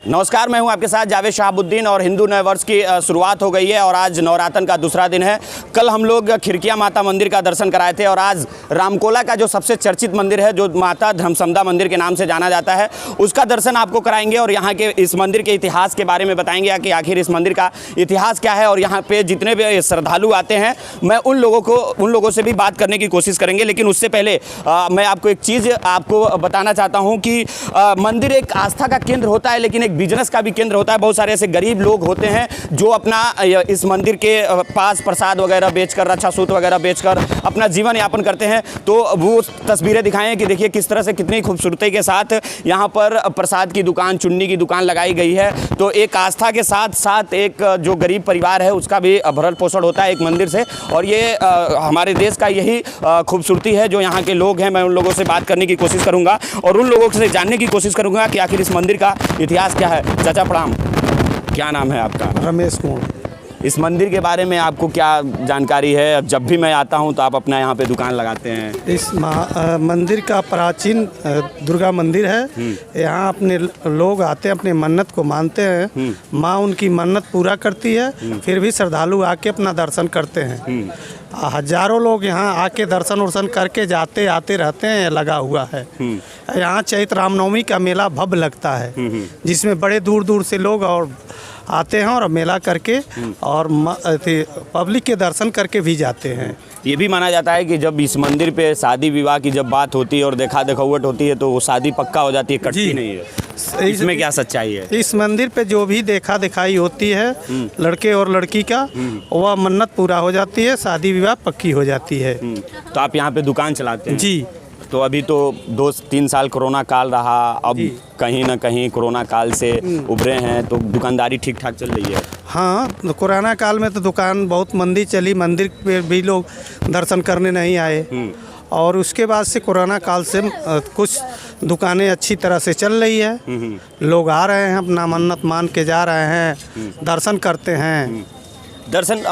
नमस्कार, मैं हूं आपके साथ जावेद शहाबुद्दीन और हिंदू नए वर्ष की शुरुआत हो गई है और आज नवरात्र का दूसरा दिन है। कल हम लोग खिड़किया माता मंदिर का दर्शन कराए थे और आज रामकोला का जो सबसे चर्चित मंदिर है, जो माता धर्मसमदा मंदिर के नाम से जाना जाता है, उसका दर्शन आपको कराएंगे और यहाँ के इस मंदिर के इतिहास के बारे में बताएंगे कि आखिर इस मंदिर का इतिहास क्या है। और यहाँ पे जितने भी श्रद्धालु आते हैं, मैं उन लोगों से भी बात करने की कोशिश करेंगे। लेकिन उससे पहले मैं आपको एक चीज़ आपको बताना चाहता हूँ कि मंदिर एक आस्था का केंद्र होता है, लेकिन एक बिजनेस का भी केंद्र होता है। बहुत सारे ऐसे गरीब लोग होते हैं जो अपना इस मंदिर के पास प्रसाद वगैरह बेचकर, रक्षा सूत्र वगैरह बेचकर अपना जीवन यापन करते हैं। तो वो तस्वीरें दिखाएं कि देखिए किस तरह से कितनी खूबसूरती के साथ यहाँ पर प्रसाद की दुकान, चुन्नी की दुकान लगाई गई है। तो एक आस्था के साथ साथ एक जो गरीब परिवार है उसका भी भरण पोषण होता है एक मंदिर से। और ये हमारे देश का यही खूबसूरती है। जो यहाँ के लोग हैं, मैं उन लोगों से बात करने की कोशिश करूँगा और उन लोगों से जानने की कोशिश करूँगा कि आखिर इस मंदिर का इतिहास क्या है। चाचा प्रणाम, क्या नाम है आपका? रमेश कुमार। इस मंदिर के बारे में आपको क्या जानकारी है? जब भी मैं आता हूं तो आप अपना यहाँ पे दुकान लगाते हैं। इस मंदिर का प्राचीन दुर्गा मंदिर है। यहाँ अपने लोग आते हैं, अपनी मन्नत को मानते हैं, माँ उनकी मन्नत पूरा करती है। फिर भी श्रद्धालु आके अपना दर्शन करते हैं। हजारों लोग यहाँ आके दर्शन वर्शन करके जाते आते रहते हैं। लगा हुआ है यहाँ चैत्र रामनवमी का मेला भव्य लगता है, जिसमें बड़े दूर दूर से लोग और आते हैं और मेला करके और पब्लिक के दर्शन करके भी जाते हैं। ये भी माना जाता है कि जब इस मंदिर पे शादी विवाह की जब बात होती है और देखा देखावट होती है तो वो शादी पक्का हो जाती है, कटती नहीं है। इसमें क्या सच्चाई है? इस मंदिर पे जो भी देखा दिखाई होती है लड़के और लड़की का, वह मन्नत पूरा हो जाती है, शादी विवाह पक्की हो जाती है। तो आप यहाँ पे दुकान चलाते हैं? जी। तो अभी तो 2-3 साल कोरोना काल रहा, अब कहीं ना कहीं कोरोना काल से उभरे हैं, तो दुकानदारी ठीक ठाक चल रही है? हाँ, तो कोरोना काल में तो दुकान बहुत मंदी चली, मंदिर पे भी लोग दर्शन करने नहीं आए। और उसके बाद से कोरोना काल से कुछ दुकानें अच्छी तरह से चल रही है। लोग आ रहे हैं, अपना मन्नत मान के जा रहे हैं, दर्शन करते हैं। दर्शन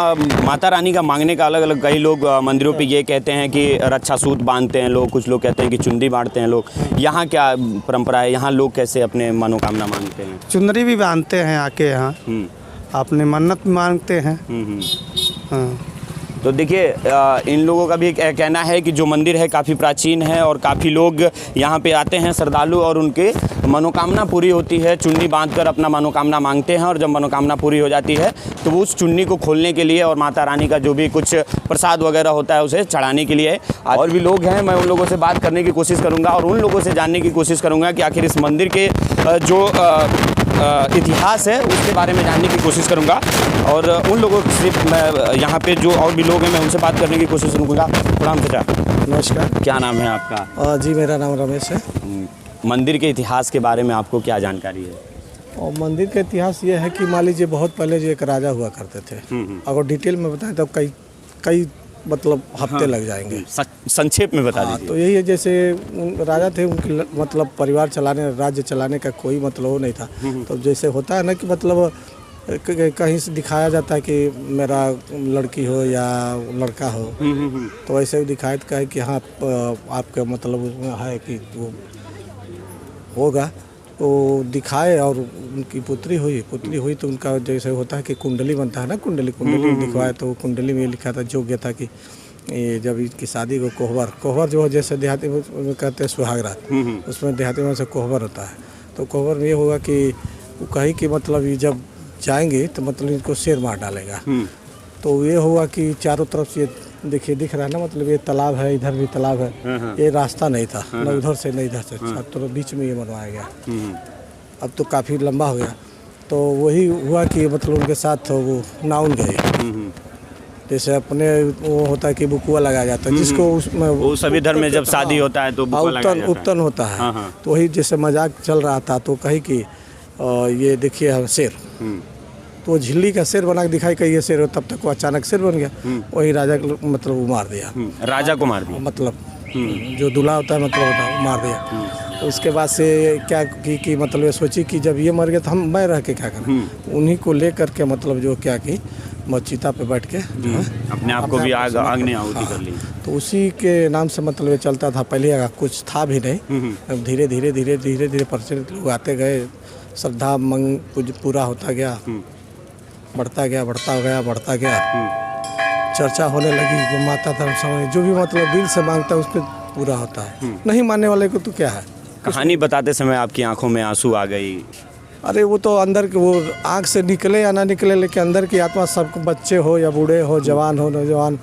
माता रानी का मांगने का अलग अलग, कई लोग मंदिरों पे ये कहते हैं कि रक्षा सूत्र बांधते हैं लोग, कुछ लोग कहते हैं कि चुंदी बांटते हैं लोग। यहाँ क्या परंपरा है? यहाँ लोग कैसे अपने मनोकामना मांगते हैं? चुनरी भी बांधते हैं आके यहाँ, अपने मन्नत मांगते हैं। हाँ। तो देखिए इन लोगों का भी कहना है कि जो मंदिर है काफ़ी प्राचीन है और काफ़ी लोग यहाँ पे आते हैं श्रद्धालु और उनके मनोकामना पूरी होती है। चुन्नी बांधकर अपना मनोकामना मांगते हैं और जब मनोकामना पूरी हो जाती है तो वो उस चुन्नी को खोलने के लिए और माता रानी का जो भी कुछ प्रसाद वगैरह होता है उसे चढ़ाने के लिए और भी लोग हैं। मैं उन लोगों से बात करने की कोशिश करूँगा और उन लोगों से जानने की कोशिश करूँगा कि आखिर इस मंदिर के जो इतिहास है उसके बारे में जानने की कोशिश करूंगा। और उन लोगों से मैं यहाँ पे जो और भी लोग हैं, मैं उनसे बात करने की कोशिश करूँगा। प्रणाम चाचा। नमस्कार। क्या नाम है आपका? जी, मेरा नाम रमेश है। मंदिर के इतिहास के बारे में आपको क्या जानकारी है? और मंदिर का इतिहास ये है कि मान लीजिए बहुत पहले जो एक राजा हुआ करते थे, अगर डिटेल में बताएं तो कई मतलब हफ्ते लग जाएंगे। संक्षेप में बता दीजिए। तो यही है, जैसे राजा थे, उनके मतलब परिवार चलाने, राज्य चलाने का कोई मतलब वो नहीं था। तो जैसे होता है ना कि मतलब कहीं से दिखाया जाता है कि मेरा लड़की हो या लड़का हो, तो ऐसे भी दिखाया था कि हाँ आपका मतलब उसमें है कि वो होगा, तो दिखाए। और उनकी पुत्री हुई तो उनका जैसे होता है कि कुंडली बनता है ना, कुंडली दिखवाए तो कुंडली में लिखा था, योग्य था कि ये जब इसकी शादी को कोहबर जो जैसे देहाती में कहते हैं सुहागरात, उसमें देहाती में से कोहबर होता है। तो कोहबर में ये होगा कि वो कहीं कि मतलब ये जब जाएंगे तो मतलब इनको शेर मार डालेगा। तो ये हुआ कि चारों तरफ से देखिए दिख रहा है ना, मतलब ये तालाब है, इधर भी तालाब है, ये रास्ता नहीं था, न उधर से न इधर से, तो बीच में ये बनवाया गया। अब तो काफ़ी लंबा हो गया। तो वही हुआ कि मतलब उनके साथ वो नाउन गए, जैसे अपने वो होता है कि बुकुआ लगाया जाता है, जिसको उसमें वो सभी धर्म में जब शादी होता है तो उपतन होता है। तो वही जैसे मजाक चल रहा था, तो कही कि ये देखिए शेर, तो वो झिल्ली का शेर बना के दिखाई कि ये शेर हो, तब तक वो अचानक शेर बन गया। वही राजा को मतलब वो मार दिया, राजा को मार दिया, मतलब जो दूल्हा होता है मतलब होता है, वो मार दिया। तो उसके बाद से क्या की मतलब ये सोची कि जब ये मर गया तो मैं रह के क्या करूँ। उन्हीं को ले करके मतलब जो क्या की मस्जिदा पे बैठ के अपने आप को भी आग ने आहुति कर ली। तो उसी के नाम से मतलब ये चलता था। पहले कुछ था भी नहीं, धीरे धीरे प्रचलित लोग आते गए, श्रद्धा पूरा होता गया, बढ़ता गया बढ़ता गया बढ़ता गया। चर्चा होने लगी कि माता धर्म समय जो भी मतलब दिल से मांगता है उस पर पूरा होता है। नहीं मानने वाले को तो क्या है। कहानी बताते समय आपकी आंखों में आंसू आ गई। अरे वो तो अंदर के, वो आँख से निकले या ना निकले, लेकिन अंदर की आत्मा, सबको बच्चे हो या बूढ़े हो, जवान हो नौजवान,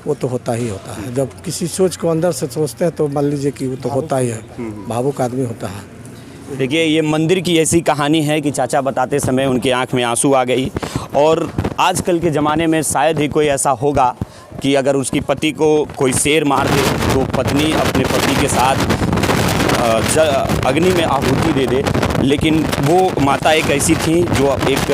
वो तो होता ही होता है। जब किसी सोच को अंदर से सोचते हैं तो मान लीजिए कि वो तो होता ही है, भावुक आदमी होता है। देखिए ये मंदिर की ऐसी कहानी है कि चाचा बताते समय उनकी आंख में आंसू आ गई। और आजकल के ज़माने में शायद ही कोई ऐसा होगा कि अगर उसकी पति को कोई शेर मार दे तो पत्नी अपने पति के साथ अग्नि में आहुति दे दे। लेकिन वो माता एक ऐसी थी जो एक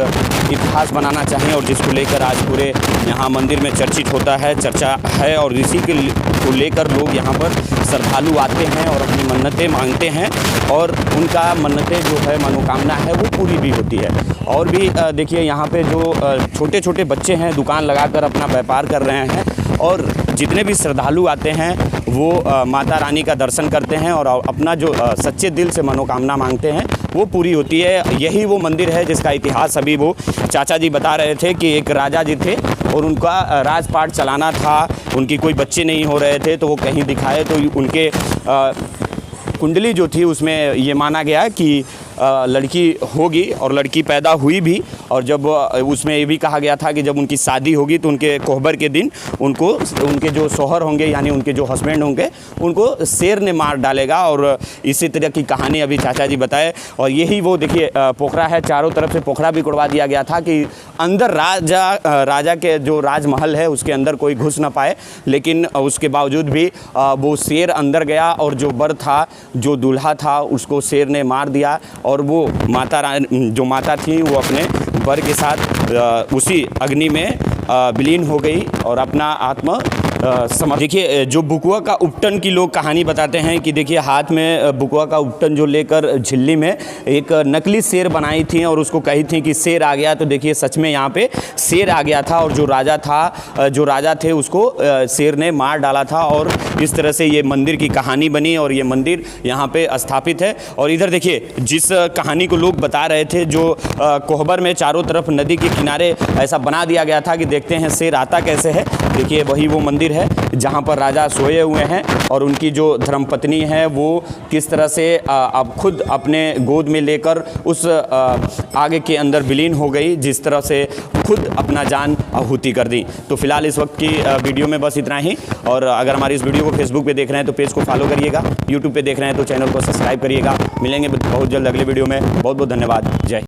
इतिहास बनाना चाहें और जिसको लेकर आज पूरे यहाँ मंदिर में चर्चित होता है, चर्चा है। और इसी को लेकर लोग यहाँ पर श्रद्धालु आते हैं और अपनी मन्नतें मांगते हैं और उनका मन्नतें जो है, मनोकामना है, वो पूरी भी होती है। और भी देखिए यहाँ पे जो छोटे छोटे बच्चे हैं दुकान लगाकर अपना व्यापार कर रहे हैं और जितने भी श्रद्धालु आते हैं वो माता रानी का दर्शन करते हैं और अपना जो सच्चे दिल से मनोकामना मांगते हैं वो पूरी होती है। यही वो मंदिर है जिसका इतिहास अभी वो चाचा जी बता रहे थे कि एक राजा जी थे और उनका राजपाट चलाना था, उनकी कोई बच्चे नहीं हो रहे थे तो वो कहीं दिखाए तो उनके कुंडली जो थी उसमें ये माना गया कि लड़की होगी और लड़की पैदा हुई भी। और जब उसमें ये भी कहा गया था कि जब उनकी शादी होगी तो उनके कोहबर के दिन उनको, उनके जो शौहर होंगे यानी उनके जो हस्बैंड होंगे, उनको शेर ने मार डालेगा। और इसी तरह की कहानी अभी चाचा जी बताए। और यही वो देखिए पोखरा है, चारों तरफ से पोखरा भी कुड़वा दिया गया था कि अंदर राजा के जो राजमहल है उसके अंदर कोई घुस ना पाए। लेकिन उसके बावजूद भी वो शेर अंदर गया और जो वर था, जो दूल्हा था, उसको शेर ने मार दिया। और वो जो माता थी वो अपने वर के साथ उसी अग्नि में विलीन हो गई और अपना आत्मा देखिए जो बुकुआ का उपटन की लोग कहानी बताते हैं कि देखिए हाथ में बुकुआ का उपटन जो लेकर झिल्ली में एक नकली शेर बनाई थी और उसको कही थी कि शेर आ गया। तो देखिए सच में यहाँ पे शेर आ गया था और जो राजा थे उसको शेर ने मार डाला था। और इस तरह से ये मंदिर की कहानी बनी और ये मंदिर यहाँ पे स्थापित है। और इधर देखिए जिस कहानी को लोग बता रहे थे, जो कोहबर में चारों तरफ नदी के किनारे ऐसा बना दिया गया था कि देखते हैं शेर आता कैसे है। देखिए वही वो मंदिर है जहाँ पर राजा सोए हुए हैं और उनकी जो धर्मपत्नी है वो किस तरह से अब खुद अपने गोद में लेकर उस आग के अंदर विलीन हो गई, जिस तरह से खुद अपना जान आहुति कर दी। तो फिलहाल इस वक्त की वीडियो में बस इतना ही। और अगर हमारी इस वीडियो को फेसबुक पे देख रहे हैं तो पेज को फॉलो करिएगा, यूट्यूब पे देख रहे हैं तो चैनल को सब्सक्राइब करिएगा। मिलेंगे बहुत जल्द अगले वीडियो में। बहुत बहुत धन्यवाद। जय